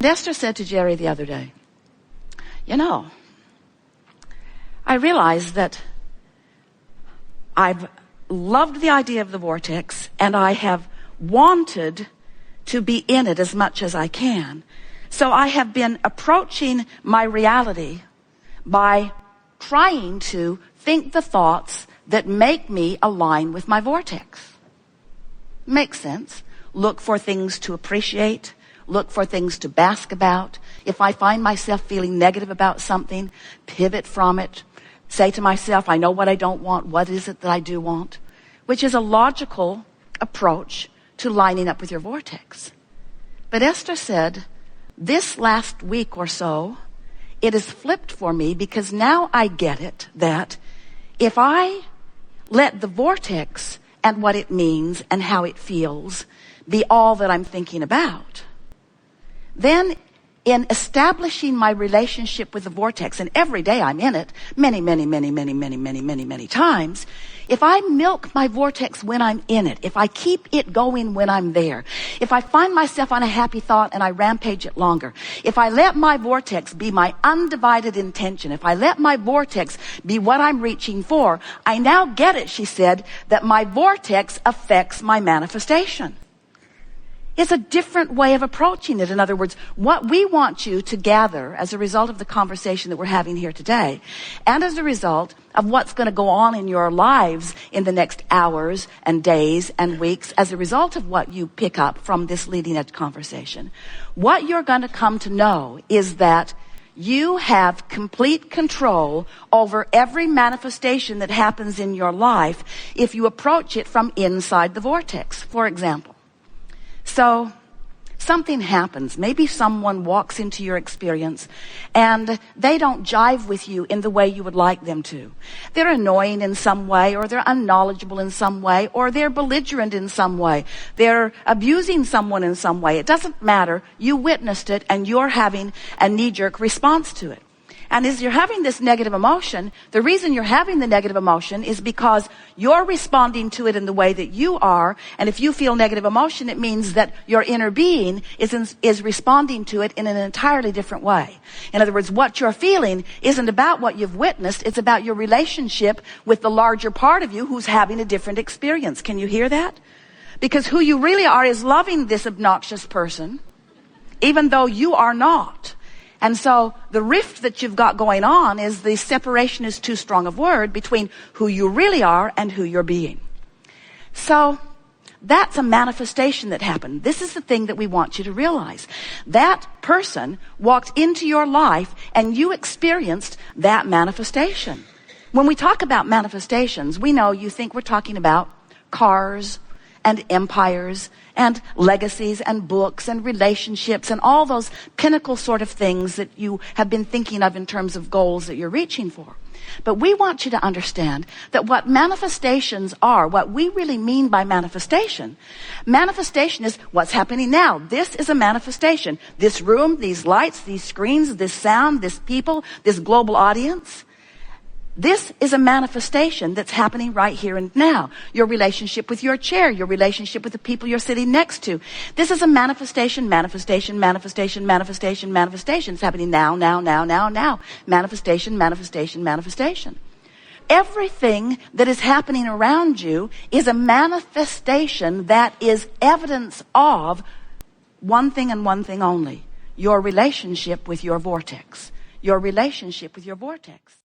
Esther said to Jerry the other day, I realized that I've loved the idea of the vortex, and I have wanted to be in it as much as I can. So I have been approaching my reality by trying to think the thoughts that make me align with my vortex. Makes sense. Look for things to appreciate. Look for things to bask about. If I find myself feeling negative about something, pivot from it. Say to myself, I know what I don't want. What is it that I do want? Which is a logical approach to lining up with your vortex. But Esther said, this last week or so, it has flipped for me, because now I get it that if I let the vortex and what it means and how it feels be all that I'm thinking about, then in establishing my relationship with the vortex, and every day I'm in it many times, if I milk my vortex when I'm in it, if I keep it going when I'm there, if I find myself on a happy thought and I rampage it longer, if I let my vortex be my undivided intention, if I let my vortex be what I'm reaching for, I now get it, she said, that my vortex affects my manifestation. It's a different way of approaching it. In other words, what we want you to gather as a result of the conversation that we're having here today, and as a result of what's going to go on in your lives in the next hours and days and weeks, as a result of what you pick up from this leading edge conversation, what you're going to come to know is that you have complete control over every manifestation that happens in your life if you approach it from inside the vortex. For example, so something happens. Maybe someone walks into your experience and they don't jive with you in the way you would like them to. They're annoying in some way, or they're unknowledgeable in some way, or they're belligerent in some way. They're abusing someone in some way. It doesn't matter. You witnessed it and you're having a knee-jerk response to it. And as you're having this negative emotion, the reason you're having the negative emotion is because you're responding to it in the way that you are. And if you feel negative emotion, it means that your inner being is responding to it in an entirely different way. In other words, what you're feeling isn't about what you've witnessed. It's about your relationship with the larger part of you who's having a different experience. Can you hear that? Because who you really are is loving this obnoxious person, even though you are not. And so the rift that you've got going on is the separation is too strong of word between who you really are and who you're being. So that's a manifestation that happened. This is the thing that we want you to realize. That person walked into your life and you experienced that manifestation. When we talk about manifestations, we know you think we're talking about cars and empires and legacies and books and relationships and all those pinnacle sort of things that you have been thinking of in terms of goals that you're reaching for. But we want you to understand that what manifestations are, what we really mean by manifestation is what's happening now. This is a manifestation. This room, these lights, these screens, this sound, this people, this global audience. This is a manifestation that's happening right here and now. Your relationship with your chair, your relationship with the people you're sitting next to. This is a manifestation. It's happening now. Manifestation. Everything that is happening around you is a manifestation that is evidence of one thing and one thing only. Your relationship with your vortex. Your relationship with your vortex.